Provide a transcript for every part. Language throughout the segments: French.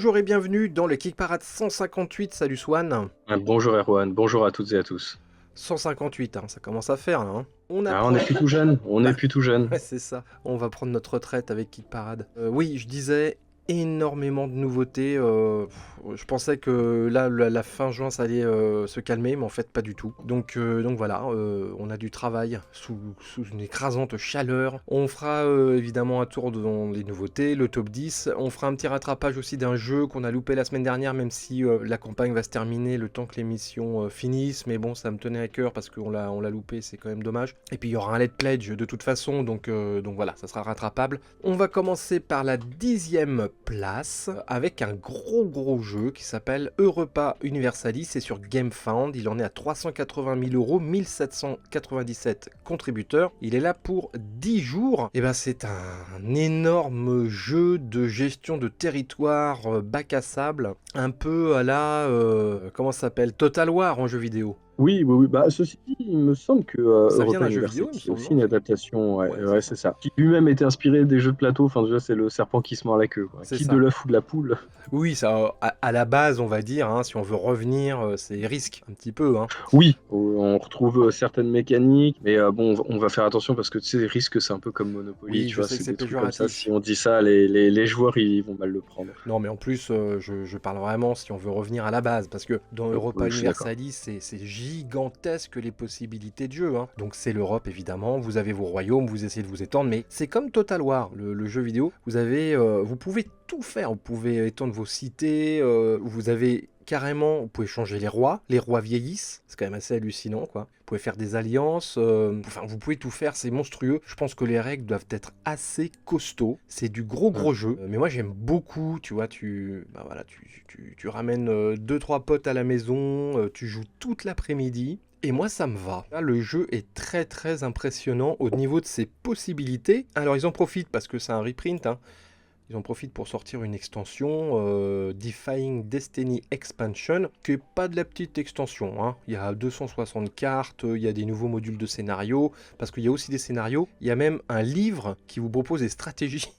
Bonjour et bienvenue dans le Kick Parade 158. Salut Swan. Bonjour Erwan, bonjour à toutes et à tous. 158, ça commence à faire là. On Ah, on n'est approche. plus tout jeune, on n'est Bah, plus tout jeune. ouais, c'est ça. On va prendre notre retraite avec Kick Parade. Oui, je disais énormément de nouveautés. Je pensais que là, la fin juin, ça allait se calmer, mais en fait, pas du tout. Donc voilà, on a du travail sous une écrasante chaleur. On fera évidemment un tour dans les nouveautés, le top 10. On fera un petit rattrapage aussi d'un jeu qu'on a loupé la semaine dernière, même si la campagne va se terminer le temps que l'émission finisse. Mais bon, ça me tenait à cœur parce qu'on l'a loupé, c'est quand même dommage. Et puis il y aura un Let's Pledge de toute façon, donc voilà, ça sera rattrapable. On va commencer par la 10e place avec un gros jeu qui s'appelle Europa Universalis. C'est sur GameFound. Il en est à 380 000 euros, 1797 contributeurs. Il est là pour 10 jours. Et ben c'est un énorme jeu de gestion de territoire bac à sable, un peu à la comment ça s'appelle, Total War en jeu vidéo. Oui. Bah, ceci dit, il me semble que Ça vient Europa d'un jeu vidéo, il me University est semble, aussi non? une adaptation, Ouais, c'est ça. c'est ça. Qui lui-même était inspiré des jeux de plateau, enfin déjà c'est le serpent qui se mord la queue, quoi. C'est Quitte de ça. l'œuf ou de la poule. Oui, ça, à la base, on va dire, si on veut revenir, c'est risque, un petit peu. Oui, on retrouve certaines mécaniques, mais bon, on va faire attention parce que tu sais, risque c'est un peu comme Monopoly, Oui, tu je vois, sais que c'est c'est des trucs comme ça, péjoratif. si on dit ça, les joueurs ils vont mal le prendre. Non, mais en plus, je parle vraiment si on veut revenir à la base, parce que dans Europa Oui, je suis d'accord. Universalis, c'est gigantesque les possibilités de jeu. Donc c'est l'Europe, évidemment, vous avez vos royaumes, vous essayez de vous étendre, mais c'est comme Total War, le jeu vidéo. Vous pouvez tout faire, vous pouvez étendre vos cités, vous avez carrément, vous pouvez changer les rois vieillissent, c'est quand même assez hallucinant, quoi. Vous pouvez faire des alliances, enfin vous pouvez tout faire, c'est monstrueux. Je pense que les règles doivent être assez costauds. C'est du gros jeu, mais moi j'aime beaucoup, tu vois, bah voilà, tu ramènes 2-3 potes à la maison, tu joues toute l'après-midi. Et moi ça me va. Là, le jeu est très impressionnant au niveau de ses possibilités. Alors ils en profitent parce que c'est un reprint, ils en profitent pour sortir une extension, Defying Destiny Expansion, qui est pas de la petite extension. Il y a 260 cartes, il y a des nouveaux modules de scénario, parce qu'il y a aussi des scénarios. Il y a même un livre qui vous propose des stratégies.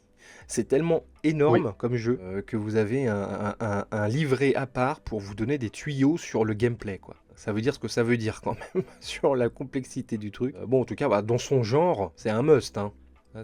C'est tellement Oui. énorme comme jeu que vous avez un livret à part pour vous donner des tuyaux sur le gameplay, quoi. Ça veut dire ce que ça veut dire quand même sur la complexité du truc. Bon, en tout cas, dans son genre, c'est un must.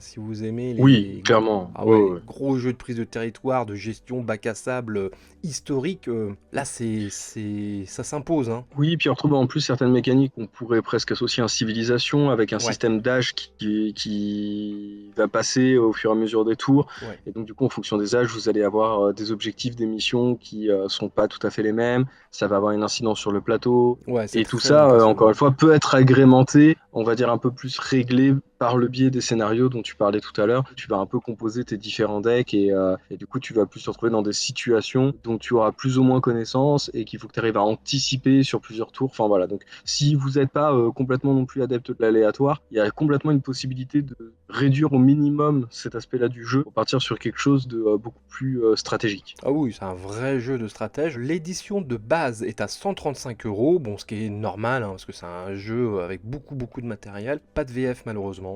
Si vous aimez Oui, clairement. ah ouais, Ouais, les ouais. gros jeux de prise de territoire, de gestion bac à sable historique, là ça s'impose. Oui, puis on retrouve en plus certaines mécaniques qu'on pourrait presque associer à civilisation, avec un Ouais, système d'âge qui va passer au fur et à mesure des tours. ouais, Et donc, du coup, en fonction des âges, vous allez avoir des objectifs, des missions qui sont pas tout à fait les mêmes. Ça va avoir une incidence sur le plateau. ouais, c'est Et tout très ça, encore impressionnant. une fois, peut être agrémenté, on va dire un peu plus réglé par le biais des scénarios dont tu parlais tout à l'heure. Tu vas un peu composer tes différents decks et du coup, tu vas plus te retrouver dans des situations dont tu auras plus ou moins connaissance et qu'il faut que tu arrives à anticiper sur plusieurs tours. Enfin voilà, donc si vous n'êtes pas complètement non plus adepte de l'aléatoire, il y a complètement une possibilité de réduire au minimum cet aspect-là du jeu pour partir sur quelque chose de beaucoup plus stratégique. Ah oui, c'est un vrai jeu de stratège. L'édition de base est à 135 euros, bon, ce qui est normal, parce que c'est un jeu avec beaucoup de matériel. Pas de VF malheureusement.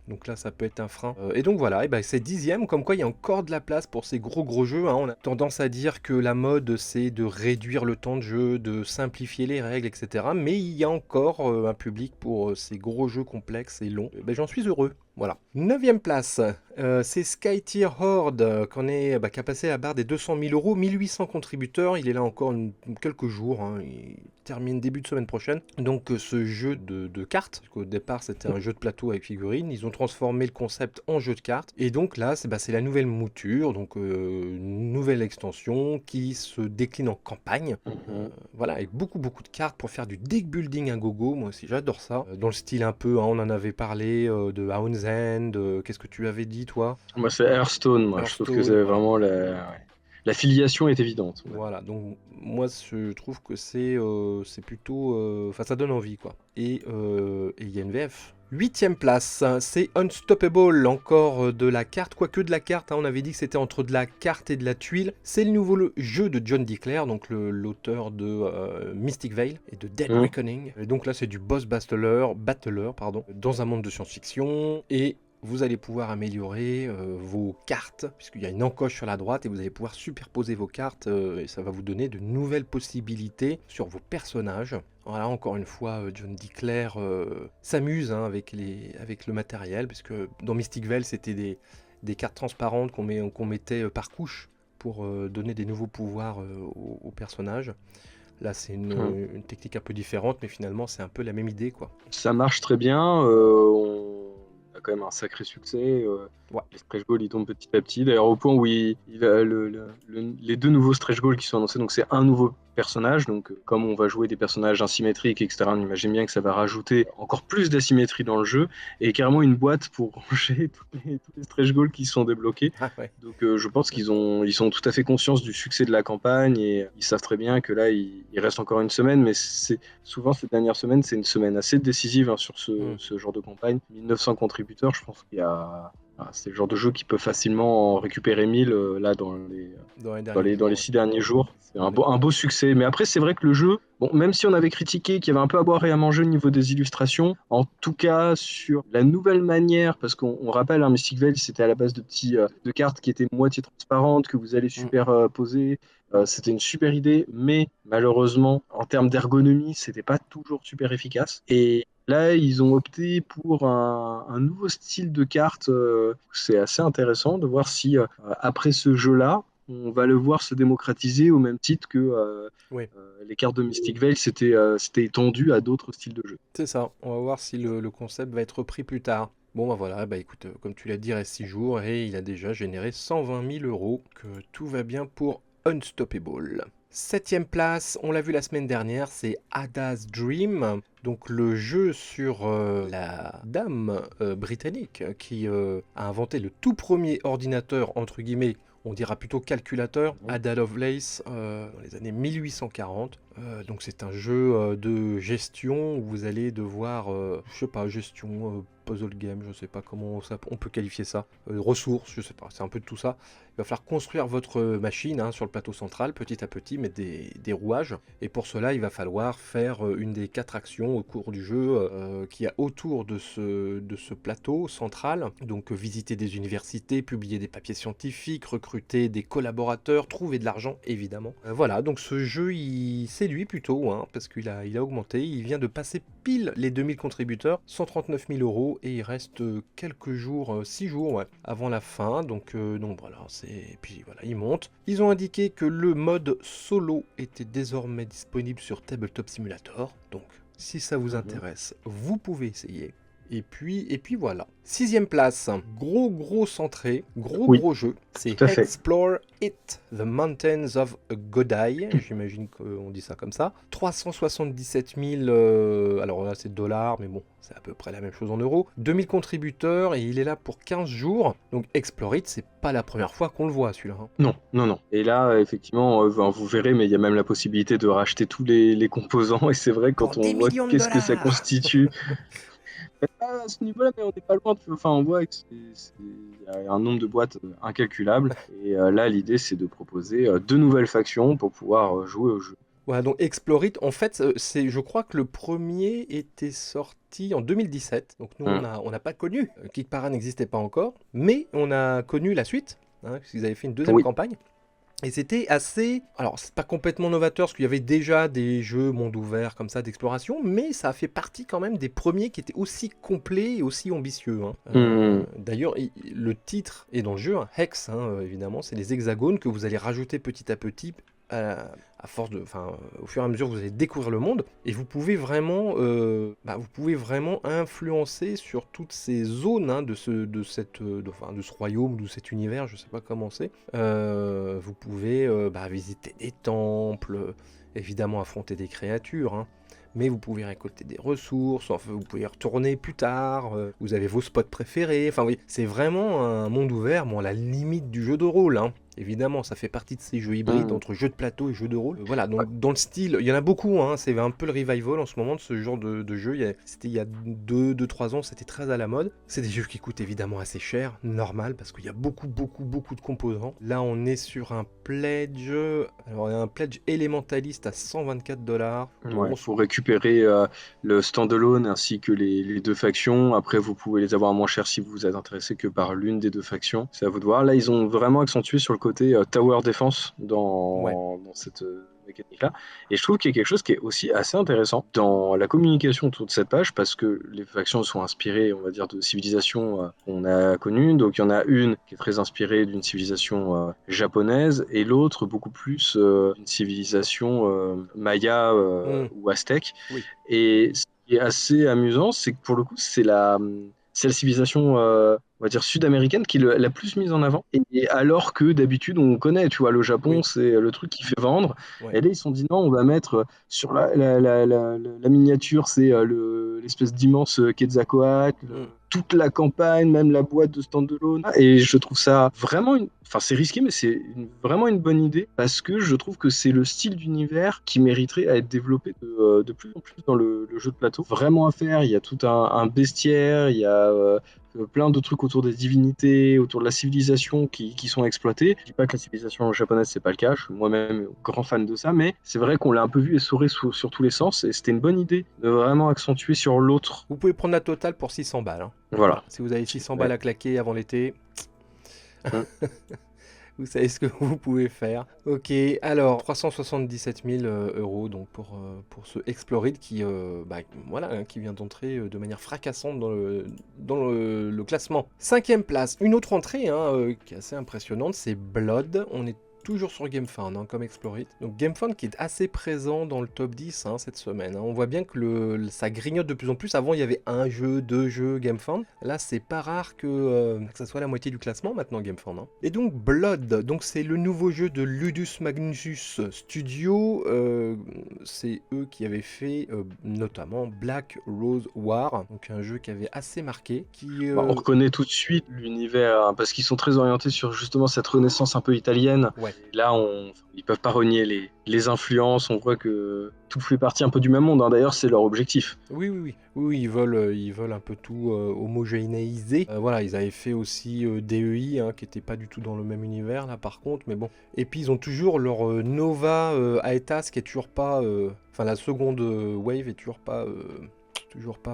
Donc là, ça peut être un frein. Et donc voilà, et ben, c'est 10e, comme quoi il y a encore de la place pour ces gros jeux. On a tendance à dire que la mode, c'est de réduire le temps de jeu, de simplifier les règles, etc. Mais il y a encore un public pour ces gros jeux complexes et longs. Ben, j'en suis heureux. Voilà. 9e place, c'est Skytier Horde qui a passé la barre des 200 000 euros, 1800 contributeurs. Il est là encore quelques jours. Il termine début de semaine prochaine. Donc ce jeu de cartes, parce qu'au départ c'était un jeu de plateau avec figurines, ils ont transformé le concept en jeu de cartes. Et donc là, c'est la nouvelle mouture, donc une nouvelle extension qui se décline en campagne. Voilà, avec beaucoup de cartes pour faire du deck building à gogo. Moi aussi, j'adore ça. Dans le style un peu, on en avait parlé de Hound's End. Qu'est-ce que tu avais dit, toi? Moi, c'est Hearthstone, moi. Je trouve que Hearthstone, c'est voilà. ouais. La filiation est évidente, on va dire. Voilà, donc moi je trouve que c'est plutôt. Enfin, ça donne envie, quoi. Et il y a une VF. 8e place, c'est Unstoppable, encore de la carte, quoique de la carte, on avait dit que c'était entre de la carte et de la tuile. C'est le nouveau jeu de John Declare, donc l'auteur de Mystic Vale et de Dead Hum. Reckoning. Et donc là c'est du boss battler, pardon, dans un monde de science-fiction. Et vous allez pouvoir améliorer vos cartes, puisqu'il y a une encoche sur la droite, et vous allez pouvoir superposer vos cartes, et ça va vous donner de nouvelles possibilités sur vos personnages. Voilà, encore une fois, John D. Clair s'amuse hein, avec le matériel, puisque dans Mystic Vale, c'était des cartes transparentes qu'on mettait par couche pour donner des nouveaux pouvoirs aux personnages. Là, c'est une technique un peu différente, mais finalement, c'est un peu la même idée, quoi. Ça marche très bien. On a quand même un sacré succès. Ouais. Les stretch goals, ils tombent petit à petit. D'ailleurs, au point où il a les 2 nouveaux stretch goals qui sont annoncés, donc c'est un nouveau personnage. Donc, comme on va jouer des personnages asymétriques, etc., on imagine bien que ça va rajouter encore plus d'asymétrie dans le jeu. Et carrément une boîte pour ranger tous les stretch goals qui sont débloqués. Ah, ouais. Donc, je pense qu'ils sont tout à fait conscients du succès de la campagne et ils savent très bien que là, il reste encore une semaine. Mais souvent, cette dernière semaine, c'est une semaine assez décisive hein, sur ce genre de campagne. 1900 contributeurs, je pense qu'il y a. C'est le genre de jeu qui peut facilement en récupérer 1000 là dans les 6 derniers jours. C'est un beau succès. Mais après, c'est vrai que le jeu, bon, même si on avait critiqué qu'il y avait un peu à boire et à manger au niveau des illustrations, en tout cas sur la nouvelle manière, parce qu'on rappelle, hein, Mystic Vale, c'était à la base de cartes qui étaient moitié transparentes, que vous allez superposer. C'était une super idée, mais malheureusement, en termes d'ergonomie, c'était pas toujours super efficace. Et là, ils ont opté pour un nouveau style de carte. C'est assez intéressant de voir si, après ce jeu-là, on va le voir se démocratiser au même titre que Oui, les cartes de Mystic Vale s'étaient étendues à d'autres styles de jeu. c'est ça. On va voir si le concept va être repris plus tard. Bon, bah voilà, bah écoute, comme tu l'as dit, il reste 6 jours et il a déjà généré 120 000 euros. Que tout va bien pour Unstoppable. 7ème place, on l'a vu la semaine dernière, c'est Ada's Dream. Donc le jeu sur la dame britannique qui a inventé le tout premier ordinateur, entre guillemets, on dira plutôt calculateur, Ada Lovelace, dans les années 1840. Donc c'est un jeu de gestion où vous allez devoir, je sais pas, gestion, puzzle game, je sais pas comment on peut qualifier ça, ressources, je sais pas, c'est un peu de tout ça. Il va falloir construire votre machine hein, sur le plateau central, petit à petit, mettre des rouages. Et pour cela, il va falloir faire une des 4 actions au cours du jeu qui a autour de ce plateau central. Donc visiter des universités, publier des papiers scientifiques, recruter des collaborateurs, trouver de l'argent, évidemment. Voilà, donc ce jeu, il séduit plutôt, hein, parce qu'il a augmenté. Il vient de passer pile les 2000 contributeurs, 139 000 euros, et il reste quelques jours, 6 jours, ouais, avant la fin. Donc voilà, et puis voilà, il monte. Ils ont indiqué que le mode solo était désormais disponible sur Tabletop Simulator. Donc, si ça vous intéresse, vous pouvez essayer. Et puis voilà. 6ème place, gros centré, gros jeu. C'est Explore It, The Mountains of Godai. J'imagine qu'on dit ça comme ça. 377 000, alors là c'est dollars, mais bon, c'est à peu près la même chose en euros. 2000 contributeurs et il est là pour 15 jours. Donc Explore It, c'est pas la première fois qu'on le voit celui-là. Hein. Non. Et là, effectivement, vous verrez, mais il y a même la possibilité de racheter tous les composons. Et c'est vrai, quand on voit qu'est-ce que ça constitue. À ce niveau-là, mais on n'est pas loin. Enfin, on voit qu'il y a un nombre de boîtes incalculable. Et là, l'idée, c'est de proposer 2 nouvelles factions pour pouvoir jouer au jeu. Voilà, donc Explore It, en fait, je crois que le premier était sorti en 2017. Donc nous, on n'a pas connu. Kickpara n'existait pas encore. Mais on a connu la suite, hein, puisqu'ils avaient fait une 2e campagne. Et c'était assez... Alors, c'est pas complètement novateur, parce qu'il y avait déjà des jeux monde ouvert comme ça d'exploration, mais ça a fait partie quand même des premiers qui étaient aussi complets et aussi ambitieux. Hein. D'ailleurs, le titre est dans le jeu, hein, Hex, hein, évidemment, c'est les hexagones que vous allez rajouter petit à petit à force au fur et à mesure que vous allez découvrir le monde, et vous pouvez vraiment influencer sur toutes ces zones hein, de ce royaume, de cet univers, je sais pas comment c'est. Vous pouvez visiter des temples, évidemment affronter des créatures, hein, mais vous pouvez récolter des ressources, enfin, vous pouvez y retourner plus tard, vous avez vos spots préférés, enfin oui, c'est vraiment un monde ouvert, bon, à la limite du jeu de rôle, hein. évidemment, ça fait partie de ces jeux hybrides entre jeux de plateau et jeux de rôle. Voilà, Ouais. donc dans le style, il y en a beaucoup, hein, c'est un peu le revival en ce moment de ce genre de jeu. C'était il y a 2-3 ans, c'était très à la mode. C'est des jeux qui coûtent évidemment assez cher, normal, parce qu'il y a beaucoup de composants. Là, on est sur un pledge. Alors, il y a un pledge élémentaliste à $124. Ouais, faut récupérer le standalone ainsi que les deux factions. Après, vous pouvez les avoir à moins cher si vous êtes intéressé que par l'une des deux factions. C'est à vous de voir. Là, ils ont vraiment accentué sur le côté tower defense Ouais. dans cette mécanique-là. Et je trouve qu'il y a quelque chose qui est aussi assez intéressant dans la communication autour de cette page parce que les factions sont inspirées, on va dire, de civilisations qu'on a connues. Donc, il y en a une qui est très inspirée d'une civilisation japonaise et l'autre beaucoup plus d'une civilisation maya ou aztèque. Oui. Et ce qui est assez amusant, c'est que pour le coup, c'est la civilisation, on va dire, sud-américaine qui est la plus mise en avant. Et alors que d'habitude, on connaît, tu vois, le Japon, Oui. c'est le truc qui fait vendre. Ouais. Et là, ils se sont dit non, on va mettre sur la miniature, c'est l'espèce d'immense Quetzalcoatl, toute la campagne, même la boîte de standalone. Et je trouve ça vraiment Enfin, c'est risqué, mais c'est vraiment une bonne idée parce que je trouve que c'est le style d'univers qui mériterait à être développé de plus en plus dans le jeu de plateau. Vraiment à faire, il y a tout un bestiaire, il y a plein de trucs autour des divinités, autour de la civilisation qui sont exploités. Je dis pas que la civilisation japonaise, c'est pas le cas, je suis moi-même grand fan de ça, mais c'est vrai qu'on l'a un peu vu essorer sur tous les sens et c'était une bonne idée de vraiment accentuer sur l'autre. Vous pouvez prendre la totale pour 600 balles. Hein. Voilà. Si vous avez 600 balles à claquer avant l'été, vous savez ce que vous pouvez faire. Ok, alors 377 000 euros donc pour ce Explorid qui, voilà, hein, qui vient d'entrer de manière fracassante dans le classement. 5e place, une autre entrée hein, qui est assez impressionnante, c'est Blood. On est toujours sur GameFound hein, comme Explorit. Donc GameFound qui est assez présent dans le top 10 hein, cette semaine. Hein. On voit bien que ça grignote de plus en plus. Avant il y avait un jeu, deux jeux GameFound. Là c'est pas rare que ça soit la moitié du classement maintenant GameFound. Hein. Et donc Blood, donc c'est le nouveau jeu de Ludus Magnus Studio. C'est eux qui avaient fait notamment Black Rose War. Donc un jeu qui avait assez marqué. On reconnaît tout de suite l'univers hein, parce qu'ils sont très orientés sur justement cette renaissance un peu italienne. Ouais. Et là, ils peuvent pas renier les influences. On voit que tout fait partie un peu du même monde. Hein. D'ailleurs, c'est leur objectif. Oui, ils veulent un peu tout homogénéiser. Voilà, ils avaient fait aussi DEI, hein, qui n'était pas du tout dans le même univers là par contre, mais bon. Et puis ils ont toujours leur Nova Aetas qui est toujours pas, enfin la seconde wave est toujours pas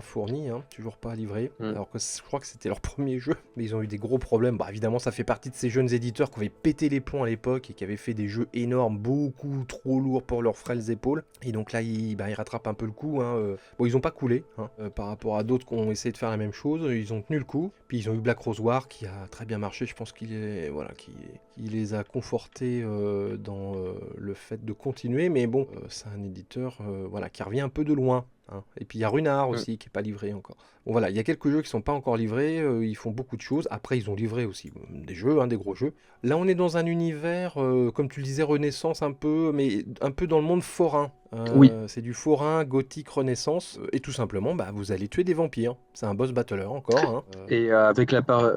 fourni, hein, toujours pas livré. Alors que je crois que c'était leur premier jeu, mais ils ont eu des gros problèmes. Bah, évidemment, ça fait partie de ces jeunes éditeurs qui avaient pété les plombs à l'époque et qui avaient fait des jeux énormes, beaucoup trop lourds pour leurs frêles épaules. Et donc là, ils rattrapent un peu le coup. Hein. Bon, ils ont pas coulé hein, par rapport à d'autres qui ont essayé de faire la même chose. Ils ont tenu le coup. Puis ils ont eu Black Rose War qui a très bien marché. Je pense qu'il les a confortés dans le fait de continuer. Mais bon, c'est un éditeur voilà, qui revient un peu de loin. Hein. Et puis il y a Runar aussi qui n'est pas livré encore. Bon voilà, il y a quelques jeux qui sont pas encore livrés, ils font beaucoup de choses. Après ils ont livré aussi des jeux, hein, des gros jeux. Là on est dans un univers, comme tu le disais, Renaissance un peu, mais un peu dans le monde forain. Oui. C'est du forain, gothique, Renaissance, et tout simplement, vous allez tuer des vampires. C'est un boss battler encore. Hein. Et avec la part,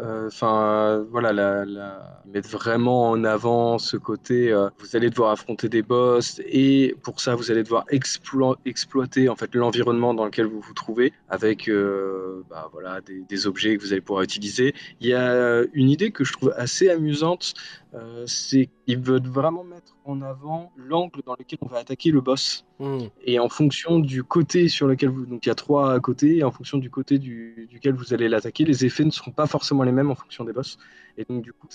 voilà, ils mettent vraiment en avant ce côté. Vous allez devoir affronter des boss, et pour ça, vous allez devoir exploiter en fait l'environnement dans lequel vous vous trouvez, avec voilà, des objets que vous allez pouvoir utiliser. Il y a une idée que je trouve assez amusante. C'est qu'ils veulent vraiment mettre en avant l'angle dans lequel on va attaquer le boss. Et en fonction du côté sur lequel donc il y a 3 côtés, et en fonction du côté duquel vous allez l'attaquer, les effets ne seront pas forcément les mêmes en fonction des boss. Et donc du coup,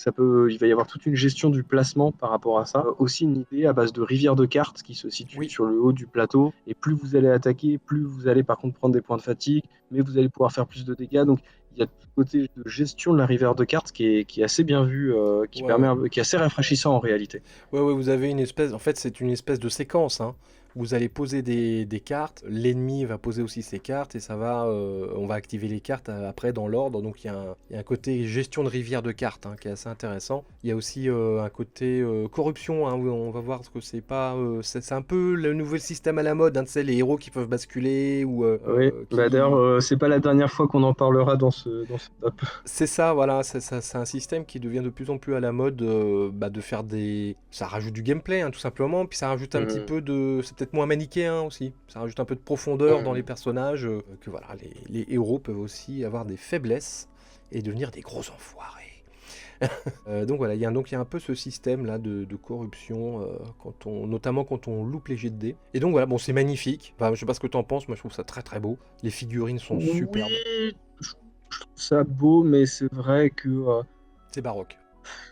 il va y avoir toute une gestion du placement par rapport à ça. Aussi une idée à base de rivière de cartes qui se situe sur le haut du plateau. Et plus vous allez attaquer, plus vous allez par contre prendre des points de fatigue, mais vous allez pouvoir faire plus de dégâts. Donc il y a tout le côté de gestion de la rivière de cartes qui est assez bien vu, qui est assez rafraîchissant en réalité. Ouais, vous avez une espèce, en fait c'est une espèce de séquence, hein. Vous allez poser des cartes, l'ennemi va poser aussi ses cartes et on va activer les cartes après dans l'ordre. Donc il y a un côté gestion de rivière de cartes qui est assez intéressant. Il y a aussi un côté corruption où on va voir que c'est un peu le nouvel système à la mode, tu sais, les héros qui peuvent basculer ou Oui, bah d'ailleurs, c'est pas la dernière fois qu'on en parlera dans ce top. c'est ça, voilà, c'est un système qui devient de plus en plus à la mode de faire des... Ça rajoute du gameplay, tout simplement, puis ça rajoute un petit Mhm. peu de... C'est peut-être moins manichéen aussi, ça rajoute un peu de profondeur dans les Mhm. personnages, que voilà, les héros peuvent aussi avoir des faiblesses et devenir des gros enfoirés. Donc voilà, il y a un peu ce système là de corruption, notamment quand on loupe les jets de dés. Et donc voilà, bon, c'est magnifique. Enfin, je sais pas ce que t'en penses, moi je trouve ça très très beau. Les figurines sont Oui, superbes. je trouve ça beau, mais c'est vrai que C'est baroque.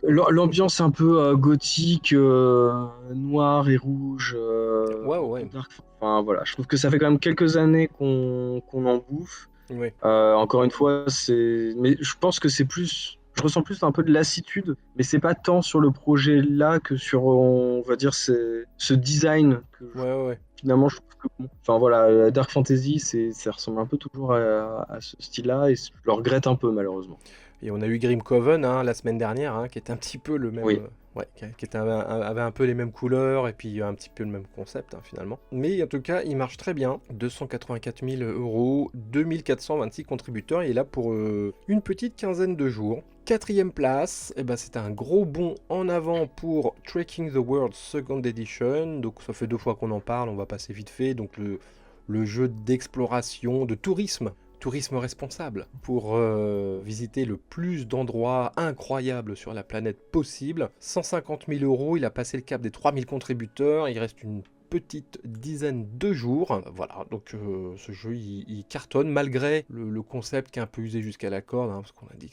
l'ambiance un peu gothique, noir et rouge, Ouais, un peu ouais, dark. Enfin voilà, je trouve que ça fait quand même quelques années qu'on en bouffe. ouais. Encore une fois, mais je pense que c'est plus. Je ressens plus un peu de lassitude, mais c'est pas tant sur le projet là que sur, on va dire, ce design que Ouais, ouais, ouais. finalement je trouve que bon. Enfin voilà, Dark Fantasy, ça ressemble un peu toujours à ce style-là et je le regrette un peu malheureusement. Et on a eu Grim Coven la semaine dernière, qui était un petit peu le même. Oui. Ouais, avait un peu les mêmes couleurs et puis un petit peu le même concept finalement. Mais en tout cas, il marche très bien. 284 000 euros, 2426 contributeurs. Il est là pour une petite quinzaine de jours. Quatrième place, eh ben, c'est un gros bond en avant pour Trekking the World Second Edition. Donc ça fait 2 fois qu'on en parle, on va passer vite fait. Donc le jeu d'exploration, de tourisme responsable, pour visiter le plus d'endroits incroyables sur la planète possible. 150 000 euros, il a passé le cap des 3000 contributeurs, il reste une petite dizaine de jours. Voilà, donc ce jeu il cartonne malgré le concept qui est un peu usé jusqu'à la corde, parce qu'on a dit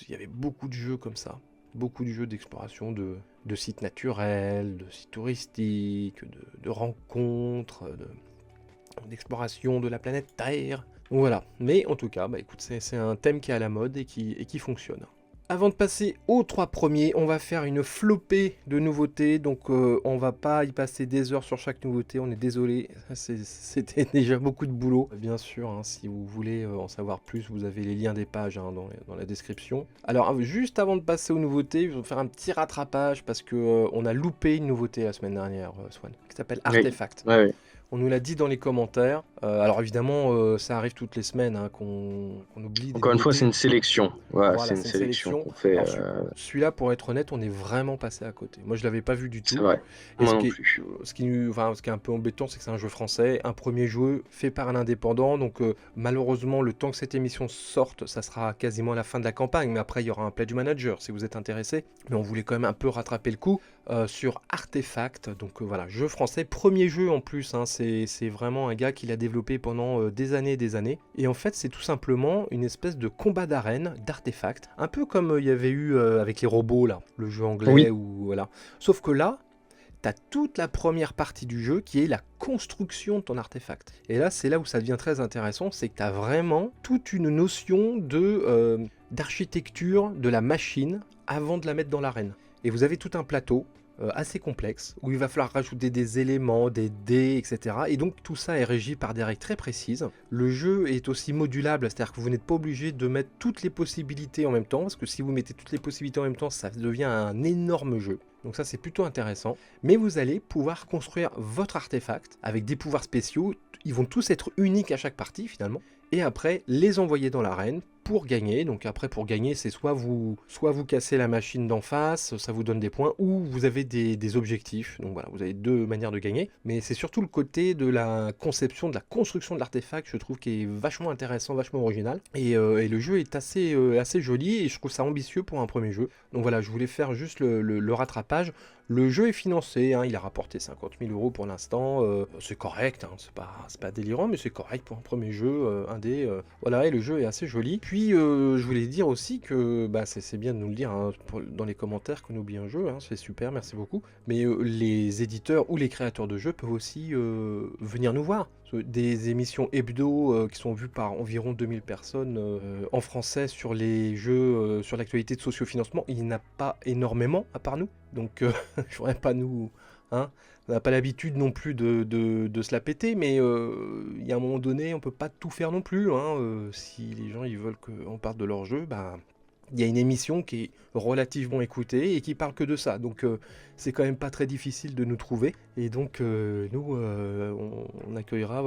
il y avait beaucoup de jeux comme ça. Beaucoup de jeux d'exploration de sites naturels, de sites touristiques, de rencontres, d'exploration de la planète Terre. Donc voilà, mais en tout cas, bah écoute, c'est un thème qui est à la mode et qui fonctionne. Avant de passer aux 3 premiers, on va faire une flopée de nouveautés, donc on va pas y passer des heures sur chaque nouveauté, on est désolé, c'était déjà beaucoup de boulot. Bien sûr, si vous voulez en savoir plus, vous avez les liens des pages dans la description. Alors juste avant de passer aux nouveautés, je vais vous faire un petit rattrapage parce que on a loupé une nouveauté la semaine dernière, Swan, qui s'appelle Oui. Artefact. Ouais, ouais. On nous l'a dit dans les commentaires. Alors évidemment, ça arrive toutes les semaines qu'on oublie des Encore une fois, c'est nouveautés. une sélection. Voilà, c'est Voilà, une c'est une sélection sélection. qu'on fait. Alors celui-là, pour être honnête, on est vraiment passé à côté. Moi, je l'avais pas vu du C'est tout. vrai. Et Moi non plus. ce qui est un peu embêtant, c'est que c'est un jeu français, un premier jeu fait par un indépendant. Donc malheureusement, le temps que cette émission sorte, ça sera quasiment la fin de la campagne. Mais après, il y aura un pledge manager si vous êtes intéressé. Mais on voulait quand même un peu rattraper le coup sur Artefact. Donc voilà, jeu français, premier jeu en plus. C'est vraiment un gars qui l'a développé pendant des années et des années. Et en fait, c'est tout simplement une espèce de combat d'arène d'Artefact. Un peu comme il y avait eu avec les robots, là, le jeu anglais. Oui. Ou voilà. Sauf que là, t'as toute la première partie du jeu qui est la construction de ton artefact. Et là, c'est là où ça devient très intéressant, c'est que t'as vraiment toute une notion d'architecture de la machine avant de la mettre dans l'arène. Et vous avez tout un plateau assez complexe, où il va falloir rajouter des éléments, des dés, etc. Et donc tout ça est régi par des règles très précises. Le jeu est aussi modulable, c'est-à-dire que vous n'êtes pas obligé de mettre toutes les possibilités en même temps, parce que si vous mettez toutes les possibilités en même temps, ça devient un énorme jeu. Donc ça c'est plutôt intéressant. Mais vous allez pouvoir construire votre artefact avec des pouvoirs spéciaux. Ils vont tous être uniques à chaque partie finalement. Et après les envoyer dans l'arène pour gagner. Donc après pour gagner c'est soit vous cassez la machine d'en face, ça vous donne des points, ou vous avez des objectifs. Donc voilà, vous avez 2 manières de gagner. Mais c'est surtout le côté de la conception, de la construction de l'artefact, je trouve qui est vachement intéressant, vachement original. Et le jeu est assez joli et je trouve ça ambitieux pour un premier jeu. Donc voilà, je voulais faire juste le rattrapage. Le jeu est financé, il a rapporté 50 000 euros pour l'instant, c'est correct, c'est pas délirant, mais c'est correct pour un premier jeu indé. Voilà, et le jeu est assez joli. Puis je voulais dire aussi que c'est bien de nous le dire dans les commentaires qu'on oublie un jeu, c'est super, merci beaucoup. Mais les éditeurs ou les créateurs de jeux peuvent aussi venir nous voir. Des émissions hebdo qui sont vues par environ 2000 personnes en français sur les jeux, sur l'actualité de sociofinancement, il n'y en a pas énormément à part nous. Donc je voudrais pas nous hein. On n'a pas l'habitude non plus de se la péter, mais il y a un moment donné, on peut pas tout faire non plus, hein. Si les gens ils veulent qu'on parle de leur jeu, bah, il y a une émission qui est relativement écoutée et qui parle que de ça. Donc c'est quand même pas très difficile de nous trouver. Et donc nous, on accueillera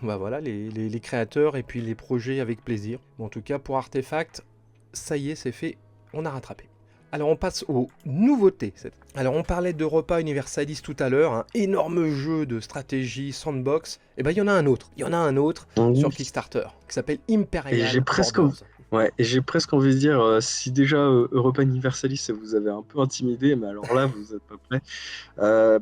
bah, voilà, les créateurs et puis les projets avec plaisir. En tout cas, pour Artefact, ça y est, c'est fait, on a rattrapé. Alors on passe aux nouveautés. Alors on parlait d'Europa Universalis tout à l'heure, un énorme jeu de stratégie sandbox. Et ben il y en a un autre. Il y en a un autre sur Oui. Kickstarter qui s'appelle Et Imperial j'ai presque, Borders. ouais, et j'ai presque envie de dire, si déjà Europa Universalis, ça vous avait un peu intimidé, mais alors là, vous êtes pas prêts. Euh,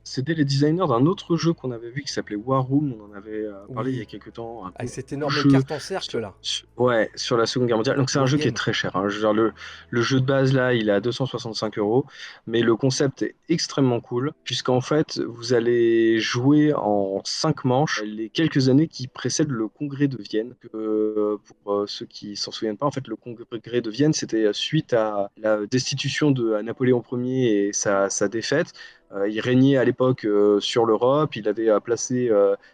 C'était les designers d'un autre jeu qu'on avait vu qui s'appelait War Room. On en avait parlé il y a Oui, quelques temps. Un avec cette gros énorme jeu carte en cercle là. ouais, sur la Seconde Guerre mondiale. Donc c'est un jeu qui est Wargame. très cher, hein. Je veux dire, le jeu de base là, il est à 265 €, mais le concept est extrêmement cool, puisqu'en fait, vous allez jouer en 5 manches les quelques années qui précèdent le congrès de Vienne. Pour ceux qui s'en souviennent pas, en fait, le congrès de Vienne, c'était suite à la destitution de Napoléon Ier et sa défaite. Il régnait à l'époque sur l'Europe, il avait placé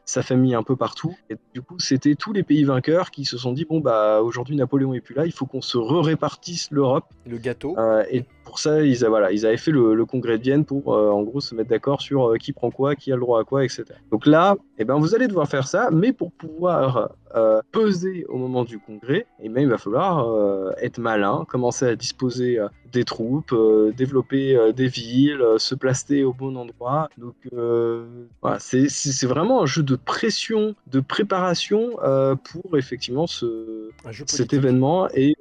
sa famille un peu partout. Et du coup, c'était tous les pays vainqueurs qui se sont dit, bon, bah, aujourd'hui, Napoléon est plus là, il faut qu'on se répartisse l'Europe. Le gâteau. Et pour ça, voilà, ils avaient fait le congrès de Vienne pour, en gros, se mettre d'accord sur qui prend quoi, qui a le droit à quoi, etc. Donc là, eh ben, vous allez devoir faire ça, mais pour pouvoir peser au moment du congrès, eh ben, il va falloir être malin, commencer à disposer des troupes, développer des villes, se placer au bon endroit. Donc voilà, c'est vraiment un jeu de pression, de préparation pour effectivement Un jeu cet politique. événement. Et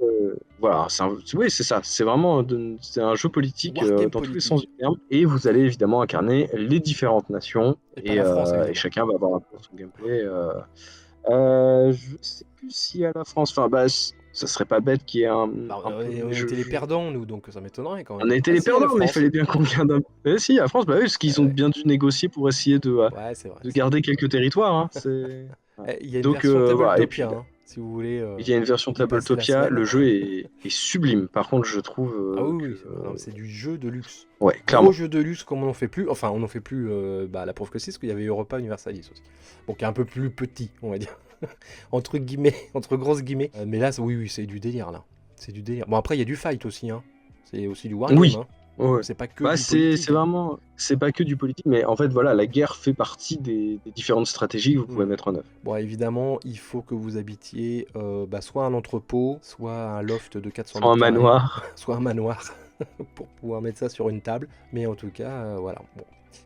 voilà, oui, c'est ça. C'est vraiment c'est un jeu politique Wargame dans tous les sens politique. du terme. Et vous allez évidemment incarner les différentes nations. Et pas la France Et évidemment. chacun va avoir un peu son gameplay. Je sais plus si à la France. Enfin, bah, ça serait pas bête qu'il y ait Bah, un peu. on Mais était les perdants nous, donc ça m'étonnerait quand on même. a été Ah les si, à la perdants, mais il France. fallait bien qu'on garde un. Si, à la France, bah oui, parce qu'ils ont Ouais, bien dû négocier pour essayer ouais, c'est vrai. de garder quelques territoires, hein. Voilà. Il y a une Donc version voilà. Et puis Tabletopia, hein, si vous voulez il y a une version y passer la Tabletopia. semaine. Le jeu est sublime. Par contre, je trouve Ah oui, que oui, non, mais c'est du jeu de luxe. ouais, Gros clairement. jeu de luxe comme on n'en fait plus. Enfin, on n'en fait plus, bah, la preuve que c'est, parce qu'il y avait Europa Universalis aussi. Bon, qui est un peu plus petit, on va dire. Entre guillemets, entre grosses guillemets. Mais là, oui, oui, c'est du délire, là. C'est du délire. Bon, après, il y a du fight aussi, hein. C'est aussi du wargame, Oui. hein. Ouais. C'est pas que Bah, du politique, c'est hein. vraiment, c'est pas que du politique, mais en fait, voilà, la guerre fait partie des différentes stratégies que vous pouvez Hmm. mettre en œuvre. Bon, évidemment, il faut que vous habitiez bah, soit un entrepôt, soit un loft de 400 Soit un mètres carrés, manoir. soit un manoir, pour pouvoir mettre ça sur une table. Mais en tout cas, voilà. Bon.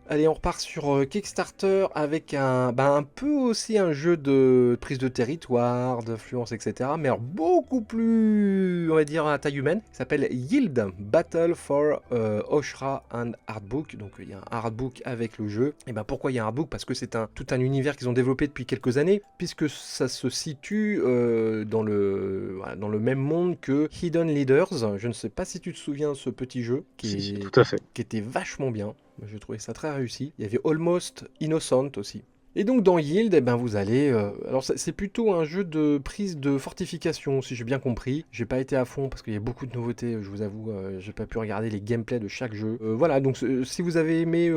Allez, on repart sur Kickstarter avec un peu aussi un jeu de prise de territoire, d'influence, etc. Mais alors beaucoup plus, on va dire, à taille humaine. Il s'appelle Yield Battle for Oshra and Artbook. Donc il y a un artbook avec le jeu. Et ben pourquoi il y a un artbook? Parce que c'est tout un univers qu'ils ont développé depuis quelques années, puisque ça se situe voilà, dans le même monde que Hidden Leaders. Je ne sais pas si tu te souviens de ce petit jeu Si, tout à fait. qui était vachement bien. J'ai trouvé ça très réussi. Il y avait Almost Innocent aussi. Et donc dans Yield, eh ben, vous allez... alors c'est plutôt un jeu de prise de fortification, si j'ai bien compris. J'ai pas été à fond parce qu'il y a beaucoup de nouveautés, je vous avoue. J'ai pas pu regarder les gameplays de chaque jeu. Voilà, donc si vous avez aimé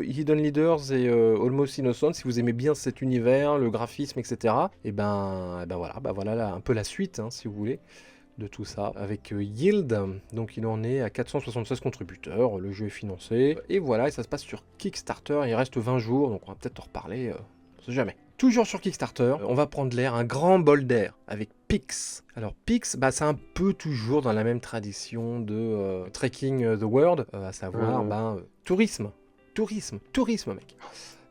Hidden Leaders et Almost Innocent, si vous aimez bien cet univers, le graphisme, etc., bah voilà là, un peu la suite, hein, si vous voulez, de tout ça avec Yield. Donc il en est à 476 contributeurs, le jeu est financé, et voilà, et ça se passe sur Kickstarter, il reste 20 jours, donc on va peut-être en reparler, on sait jamais. Toujours sur Kickstarter, on va prendre l'air, un grand bol d'air, avec Pix. Alors Pix, bah, c'est un peu toujours dans la même tradition de Trekking the World, à savoir tourisme, mec.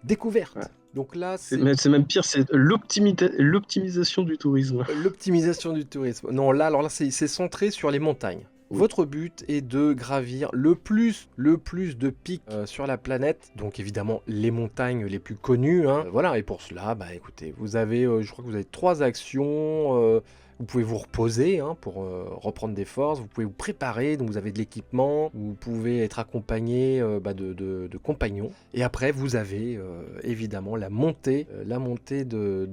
Découverte. Ouais. Donc là, C'est même pire, c'est l'optimisation du tourisme. l'optimisation du tourisme. Non, là, alors là, c'est centré sur les montagnes. Oui. Votre but est de gravir le plus de pics sur la planète. Donc évidemment, les montagnes les plus connues, hein. Voilà, et pour cela, bah écoutez, vous avez, je crois que vous avez 3 actions. Vous pouvez vous reposer hein, pour reprendre des forces, vous pouvez vous préparer, donc vous avez de l'équipement, vous pouvez être accompagné de compagnons. Et après, vous avez évidemment la montée de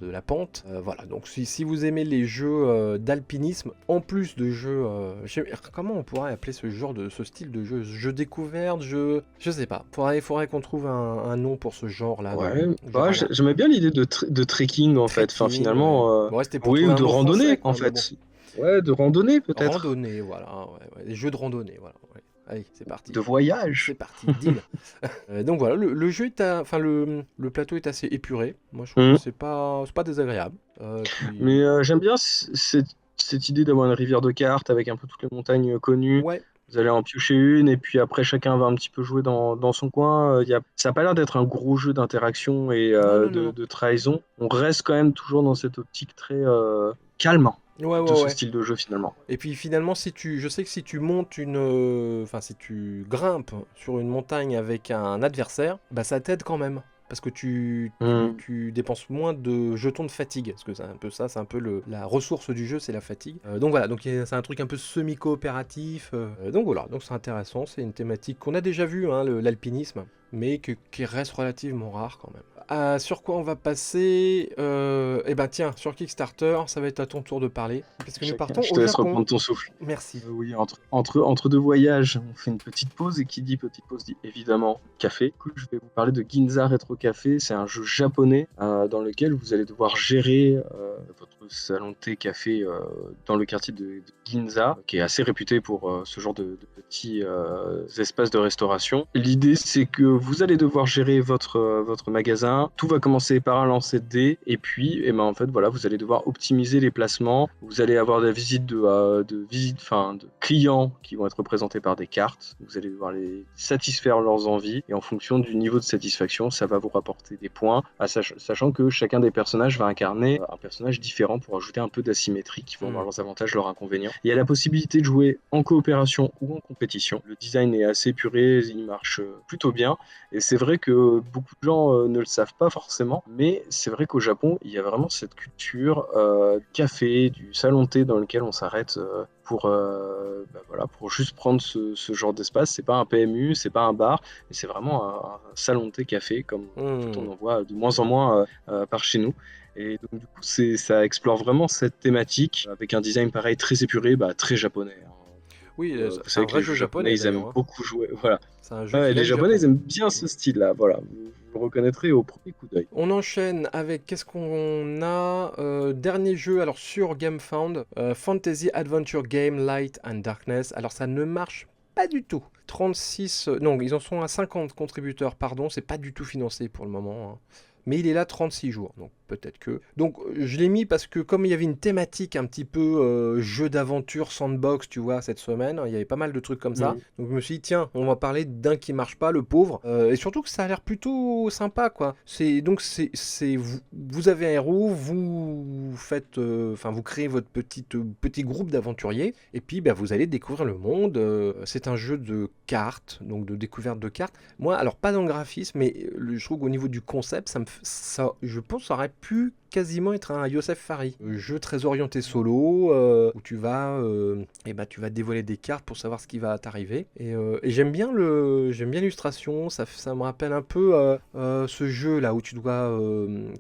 la pente. Voilà, donc si vous aimez les jeux d'alpinisme, en plus de jeux... comment on pourrait appeler ce style de jeu découverte, je sais pas. Faudrait qu'on trouve un nom pour ce genre-là. Ouais, Genre j'aimais bien l'idée de trekking en fait. Enfin, trekking, finalement, ouais. Bon, ouais, c'était pour oui, trouver ou un de mot français, randonnée en quoi, mais bon. fait. Ouais, de randonnée peut-être. Randonnée, voilà. Ouais. Des jeux de randonnée, voilà. Ouais. Allez, c'est parti. De voyage. C'est parti, deal. Donc voilà, le jeu est enfin le plateau est assez épuré. Moi, je trouve que Mhm. c'est pas désagréable. Puis Mais j'aime bien cette idée d'avoir une rivière de cartes avec un peu toutes les montagnes connues. ouais, Vous allez en piocher une et puis après chacun va un petit peu jouer dans son coin. Ça n'a pas l'air d'être un gros jeu d'interaction et non. de trahison. On reste quand même toujours dans cette optique très calme de ce Ouais. style de jeu finalement. Et puis finalement, je sais que si tu montes enfin si tu grimpes sur une montagne avec un adversaire, bah ça t'aide quand même. Parce que Hmm. tu dépenses moins de jetons de fatigue. Parce que c'est un peu ça, c'est un peu la ressource du jeu, c'est la fatigue. Donc voilà, donc c'est un truc un peu semi-coopératif. Donc voilà, donc c'est intéressant, c'est une thématique qu'on a déjà vue, hein, l'alpinisme, mais qui reste relativement rare quand même. Sur quoi on va passer Eh ben tiens, sur Kickstarter, ça va être à ton tour de parler. Parce que nous partons Je au te laisse Japon. reprendre ton souffle. Merci. Oui, entre deux voyages, on fait une petite pause et qui dit petite pause dit évidemment café. Du coup, je vais vous parler de Ginza Retro Café. C'est un jeu japonais dans lequel vous allez devoir gérer votre salon de thé café dans le quartier de Ginza, qui est assez réputé pour ce genre de petits espaces de restauration. L'idée, c'est que vous allez devoir gérer votre magasin. Tout va commencer par un lancer de dés et puis, en fait, voilà, vous allez devoir optimiser les placements. Vous allez avoir des visites de clients qui vont être représentés par des cartes. Vous allez devoir les satisfaire leurs envies et en fonction du niveau de satisfaction, ça va vous rapporter des points, sachant que chacun des personnages va incarner un personnage différent pour ajouter un peu d'asymétrie qui vont avoir leurs avantages, leurs inconvénients. Il y a la possibilité de jouer en coopération ou en compétition. Le design est assez épuré, il marche plutôt bien et c'est vrai que beaucoup de gens ne le savent pas forcément, mais c'est vrai qu'au Japon, il y a vraiment cette culture café, du salon de thé dans lequel on s'arrête pour juste prendre ce genre d'espace. C'est pas un PMU, c'est pas un bar, mais c'est vraiment un salon de thé café, comme en fait, on en voit de moins en moins par chez nous. Et donc, du coup, ça explore vraiment cette thématique avec un design pareil, très épuré, très japonais. Hein. Oui, Vous c'est un savez que vrai les jeu jeux japonais, japonais ils d'ailleurs, aiment hein. beaucoup jouer. Voilà. C'est un jeu Ouais, qui les vient du Japonais, Japon. ils aiment bien ce style-là. Voilà. Vous le reconnaîtrez au premier coup d'œil. On enchaîne avec qu'est-ce qu'on a dernier jeu alors sur GameFound, Fantasy Adventure Game Light and Darkness. Alors ça ne marche pas du tout. 36 non, ils en sont à 50 contributeurs, pardon, c'est pas du tout financé pour le moment, hein. Mais il est là 36 jours, donc peut-être que... Donc je l'ai mis parce que comme il y avait une thématique un petit peu jeu d'aventure sandbox, tu vois, cette semaine, il y avait pas mal de trucs comme ça. Mm. Donc je me suis dit, tiens, on va parler d'un qui marche pas, le pauvre. Et surtout que ça a l'air plutôt sympa, quoi. Vous avez un héros, vous faites... Enfin, vous créez votre petit groupe d'aventuriers, et puis bah, vous allez découvrir le monde. C'est un jeu de cartes, donc de découverte de cartes. Moi, alors pas dans le graphisme, mais je trouve qu'au niveau du concept, je pense que ça aurait pu quasiment être un Yosef Fari. Jeu très orienté solo, où tu vas dévoiler des cartes pour savoir ce qui va t'arriver. Et j'aime bien l'illustration, ça me rappelle un peu ce jeu là où tu dois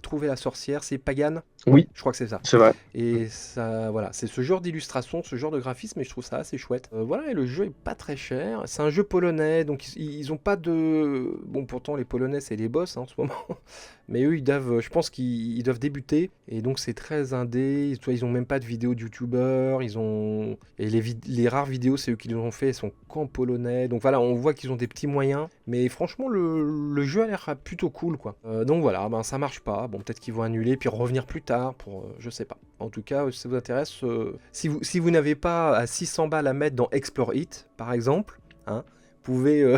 trouver la sorcière, c'est Pagan. Ouais, Oui, je crois que c'est ça. c'est vrai. Et ça, voilà, c'est ce genre d'illustration, ce genre de graphisme, et je trouve ça assez chouette. Voilà, et le jeu est pas très cher. C'est un jeu polonais, donc ils ont pas de... Bon, pourtant, les Polonais, c'est les boss hein, en ce moment. Mais eux, je pense qu'ils doivent débuter. Et donc, c'est très indé. Tu vois, ils ont même pas de vidéos de youtubeurs. Et les rares vidéos, c'est eux qui les ont fait, elles sont qu'en polonais. Donc voilà, on voit qu'ils ont des petits moyens. Mais franchement, le jeu a l'air plutôt cool, quoi. Donc voilà, ben, ça marche pas. Bon, peut-être qu'ils vont annuler, puis revenir plus tard pour... je sais pas. En tout cas, si ça vous intéresse, si vous n'avez pas à 600 balles à mettre dans Explore It, par exemple, hein, vous pouvez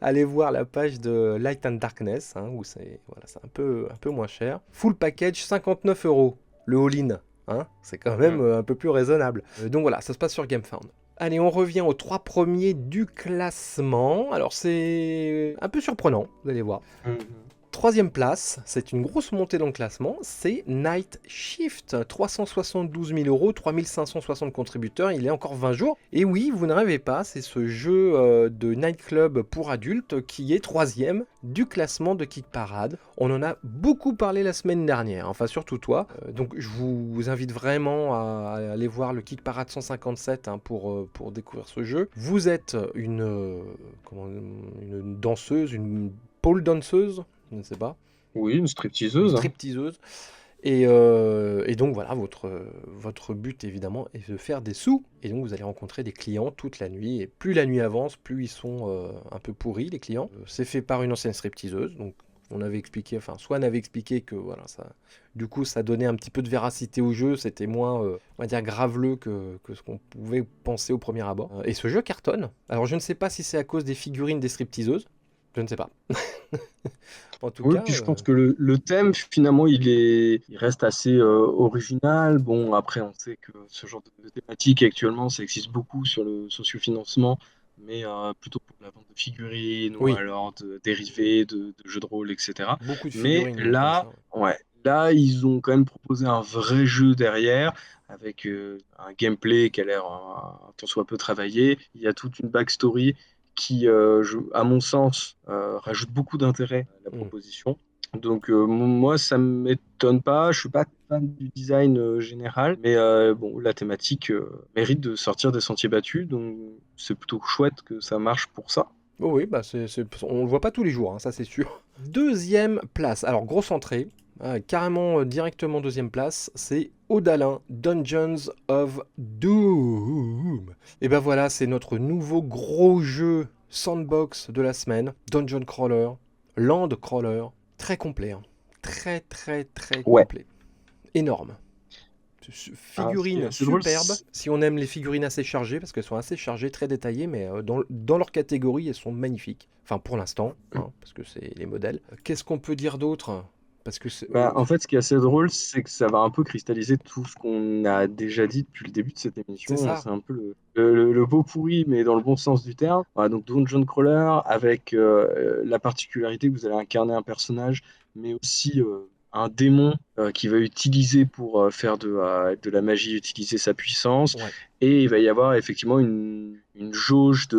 aller voir la page de Light and Darkness, hein, où c'est un peu moins cher. Full package, 59 €, le all-in. Hein, c'est quand même un peu plus raisonnable. Donc voilà, ça se passe sur GameFound. Allez, on revient aux 3 premiers du classement. Alors c'est un peu surprenant, vous allez voir. Troisième place, c'est une grosse montée dans le classement, c'est Night Shift, 372 000 euros, 3560 contributeurs, il est encore 20 jours. Et oui, vous ne rêvez pas, c'est ce jeu de nightclub pour adultes qui est troisième du classement de Kick Parade. On en a beaucoup parlé la semaine dernière, enfin surtout toi. Donc je vous invite vraiment à aller voir le Kick Parade 157 pour découvrir ce jeu. Vous êtes une danseuse, une pole danseuse, je ne sais pas. Oui, une Une stripteaseuse. stripteaseuse. Et donc voilà, votre but évidemment est de faire des sous. Et donc vous allez rencontrer des clients toute la nuit. Et plus la nuit avance, plus ils sont un peu pourris, les clients. C'est fait par une ancienne stripteaseuse. Donc on avait expliqué, enfin Swan avait expliqué que voilà, du coup ça donnait un petit peu de véracité au jeu. C'était moins, on va dire, graveleux que ce qu'on pouvait penser au premier abord. Et ce jeu cartonne. Alors je ne sais pas si c'est à cause des figurines des stripteaseuses. Je ne sais pas. En tout Oui, cas, puis je pense que le thème, finalement, il reste assez original. Bon, après, on sait que ce genre de thématique, actuellement, ça existe beaucoup sur le sociofinancement, mais plutôt pour la vente de figurines ou oui, alors de dérivés de jeux de rôle, etc. beaucoup de Mais figurines comme là, ça. ouais, là, ils ont quand même proposé un vrai jeu derrière, avec un gameplay qui a l'air un tant soit peu travaillé. Il y a toute une backstory qui, à mon sens, rajoute beaucoup d'intérêt à la Mm. proposition. Donc moi, ça m'étonne pas. Je suis pas fan du design général, mais bon, la thématique mérite de sortir des sentiers battus, donc c'est plutôt chouette que ça marche pour ça. Oh oui, bah on le voit pas tous les jours, hein, ça c'est sûr. Deuxième place, alors grosse entrée, carrément directement deuxième place, c'est Odalin, Dungeons of Doom. Et ben voilà, c'est notre nouveau gros jeu sandbox de la semaine, Dungeon Crawler, Land Crawler, très complet, hein. Très très très Ouais. complet, énorme. Ce qui est Figurines assez drôle, superbes, si on aime les figurines assez chargées, parce qu'elles sont assez chargées, très détaillées, mais dans leur catégorie, elles sont magnifiques. Enfin, pour l'instant, hein, parce que c'est les modèles. Qu'est-ce qu'on peut dire d'autre? Parce que bah, en fait, ce qui est assez drôle, c'est que ça va un peu cristalliser tout ce qu'on a déjà dit depuis le début de cette c'est émission. ça. C'est un peu le pot pourri, mais dans le bon sens du terme. Voilà, donc Dungeon Crawler, avec la particularité que vous allez incarner un personnage, mais aussi un démon qui va utiliser pour faire de la magie, utiliser sa puissance. Ouais. Et il va y avoir effectivement une jauge De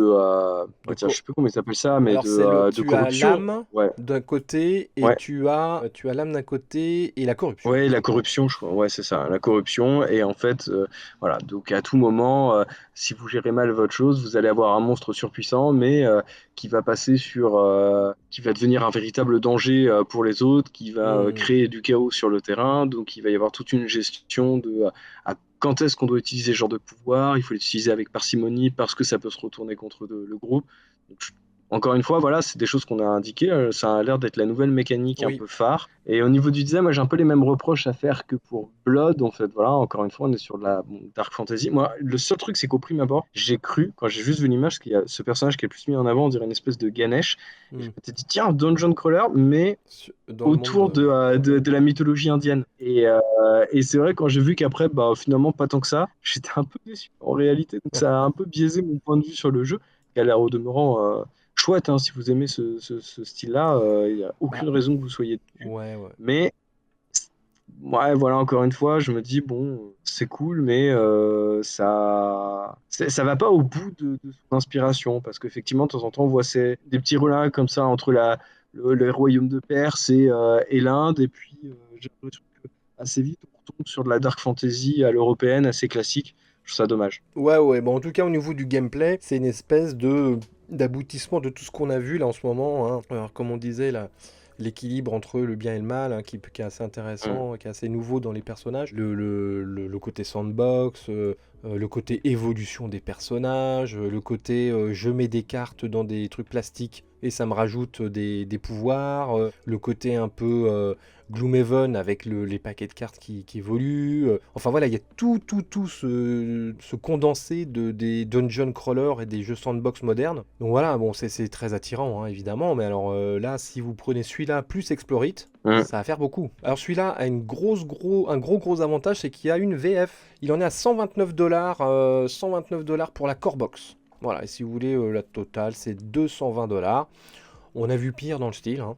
tiens, je co- sais plus comment il s'appelle ça, mais Alors c'est le, de tu as corruption. l'âme Ouais, d'un côté et ouais. tu as l'âme d'un côté et la corruption. Ouais, la corruption, je crois. Ouais, c'est ça, la corruption. Et en fait, voilà. Donc, à tout moment, si vous gérez mal votre chose, vous allez avoir un monstre surpuissant, mais qui va passer qui va devenir un véritable danger pour les autres, qui va Mhm. créer du chaos sur le terrain. Donc, il va y avoir toute une gestion à quand est-ce qu'on doit utiliser ce genre de pouvoir. Il faut l'utiliser avec parcimonie parce que ça peut se retourner contre le groupe. Donc, encore une fois, voilà, c'est des choses qu'on a indiquées. Ça a l'air d'être la nouvelle mécanique un Oui. peu phare. Et au niveau du design, moi, j'ai un peu les mêmes reproches à faire que pour Blood. En fait, voilà, encore une fois, on est sur de la Dark Fantasy. Moi, le seul truc, c'est qu'au prime abord, j'ai cru, quand j'ai juste vu l'image, qu'il y a ce personnage qui est plus mis en avant, on dirait une espèce de Ganesh. Et je Mhm. m'étais dit, tiens, Dungeon Crawler, mais Dans le monde. autour de la mythologie indienne. Et c'est vrai, quand j'ai vu qu'après, bah, finalement, pas tant que ça, j'étais un peu déçu en réalité. Donc, ça a un peu biaisé mon point de vue sur le jeu, qui a l'air au demeurant chouette. Hein, si vous aimez ce style-là, il n'y a Bah, aucune raison que vous soyez dessus. ouais, ouais. Mais, ouais, voilà, encore une fois, je me dis, bon, c'est cool, mais ça va pas au bout de son inspiration. Parce qu'effectivement, de temps en temps, on voit des petits relais comme ça entre le royaume de Perse et l'Inde. Et puis, j'ai l'impression que assez vite, on retombe sur de la dark fantasy à l'européenne, assez classique. Je trouve ça dommage. Ouais, ouais, bon, en tout cas, au niveau du gameplay, c'est une espèce d'aboutissement de tout ce qu'on a vu là en ce moment, hein. Alors, comme on disait, là, l'équilibre entre le bien et le mal, hein, qui est assez Mm. intéressant, qui est assez nouveau dans les personnages. Le côté sandbox, le côté évolution des personnages, le côté je mets des cartes dans des trucs plastiques et ça me rajoute des pouvoirs, le côté un peu Gloomhaven avec les paquets de cartes qui évoluent. Enfin voilà, il y a tout ce condensé des dungeon crawlers et des jeux sandbox modernes. Donc voilà, bon, c'est très attirant, hein, évidemment, mais alors là, si vous prenez celui-là plus Explorite, Mm. ça va faire beaucoup. Alors celui-là a un gros avantage, c'est qu'il y a une VF. Il en est à 129 $, 129 $ pour la core box. Voilà, et si vous voulez la totale, c'est 220 $. On a vu pire dans le style, hein.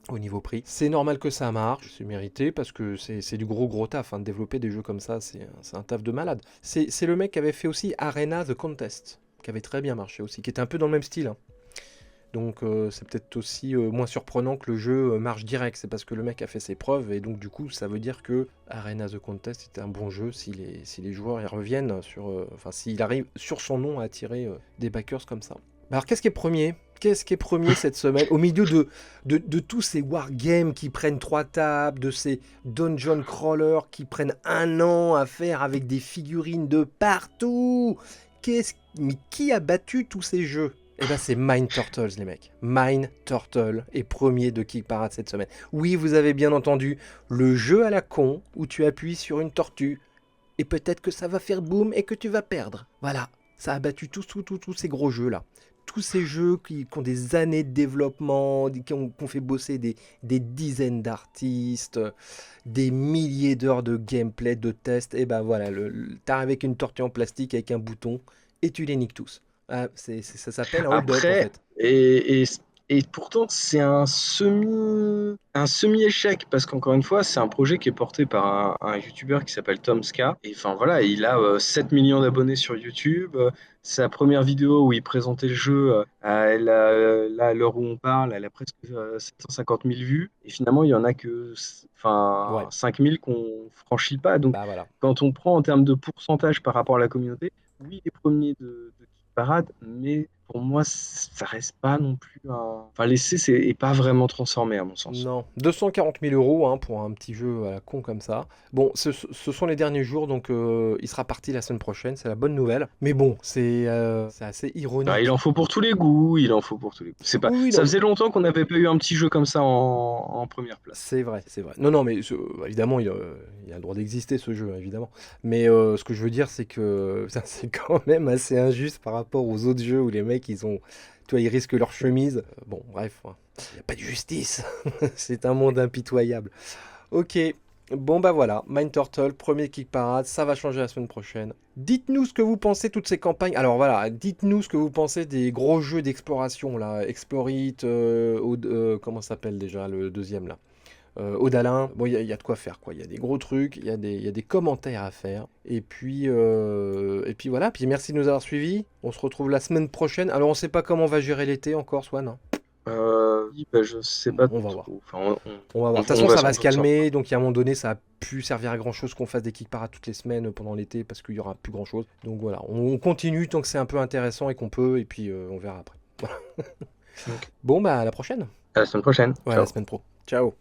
au niveau prix. C'est normal que ça marche, c'est mérité parce que c'est du gros taf, hein, de développer des jeux comme ça, c'est un taf de malade. C'est le mec qui avait fait aussi Arena The Contest, qui avait très bien marché aussi, qui était un peu dans le même style, hein. Donc c'est peut-être aussi moins surprenant que le jeu marche direct, c'est parce que le mec a fait ses preuves et donc du coup ça veut dire que Arena The Contest était un bon jeu si les joueurs y reviennent sur, enfin s'il arrive sur son nom à attirer des backers comme ça. Alors qu'est-ce qui est premier? Qu'est-ce qui est premier cette semaine au milieu de tous ces wargames qui prennent 3 tables, de ces dungeon crawlers qui prennent 1 an à faire avec des figurines de partout? Mais qui a battu tous ces jeux? Eh ben c'est Mind Turtles les mecs. Mind Turtle est premier de Kick Parade cette semaine. Oui, vous avez bien entendu, le jeu à la con où tu appuies sur une tortue et peut-être que ça va faire boum et que tu vas perdre. Voilà, ça a battu tous ces gros jeux là. Tous ces jeux qui ont des années de développement, qui ont fait bosser des dizaines d'artistes, des milliers d'heures de gameplay, de tests. Et ben voilà, t'arrives avec une tortue en plastique avec un bouton et tu les niques tous. Ah, ça s'appelle un hold-up en Après, fait. et pourtant, c'est un semi-échec, parce qu'encore une fois, c'est un projet qui est porté par un YouTuber qui s'appelle Tom Ska. Et enfin voilà, il a 7 millions d'abonnés sur YouTube. Sa première vidéo où il présentait le jeu, là, à l'heure où on parle, elle a presque 750 000 vues. Et finalement, il y en a que Ouais, 5 000 qu'on franchit pas. Donc, bah voilà. quand on prend en termes de pourcentage par rapport à la communauté, oui, il est premier de parade, mais pour moi, ça reste pas non plus un. Enfin, l'essai est pas vraiment transformé, à mon sens. Non, 240 000 euros hein, pour un petit jeu à la con comme ça. Bon, ce sont les derniers jours, donc il sera parti la semaine prochaine, c'est la bonne nouvelle. Mais bon, c'est assez Ah, il ironique. en faut pour tous les goûts, il en faut pour tous les goûts. C'est pas. Oui, oui, Ça non, faisait longtemps qu'on n'avait pas eu un petit jeu comme ça en première place. c'est vrai, c'est vrai. Non, non, mais évidemment, il a le droit d'exister ce jeu, évidemment. Mais ce que je veux dire, c'est que putain, c'est quand même assez injuste par rapport aux autres jeux où les mecs, tu vois, ils risquent leur chemise. Bon, bref, hein. Il n'y a pas de justice. C'est un monde impitoyable. Ok, bon bah voilà, Mind Turtle, premier Kick Parade, ça va changer la semaine prochaine. Dites-nous ce que vous pensez de toutes ces campagnes. Alors voilà, dites-nous ce que vous pensez des gros jeux d'exploration là, Explore It, comment ça s'appelle déjà le deuxième là, Odalin. Bon, il y a de quoi faire quoi. Il y a des gros trucs, il y a des commentaires à faire. Et puis voilà. Puis merci de nous avoir suivis. On se retrouve la semaine prochaine. Alors on sait pas comment on va gérer l'été encore, Swan, hein. Oui, bah, je sais pas On va voir. trop. Enfin, On va voir. De toute on façon, va ça s'en va se sortir. calmer. Donc, il y a un moment donné, ça a pu servir à grand chose qu'on fasse des kick parades toutes les semaines pendant l'été parce qu'il y aura plus grand chose. Donc, voilà. On continue tant que c'est un peu intéressant et qu'on peut. Et puis, on verra après. Voilà. Donc, Bon, bah, à la prochaine. à la semaine prochaine. Ouais, à la Ciao. semaine pro. Ciao.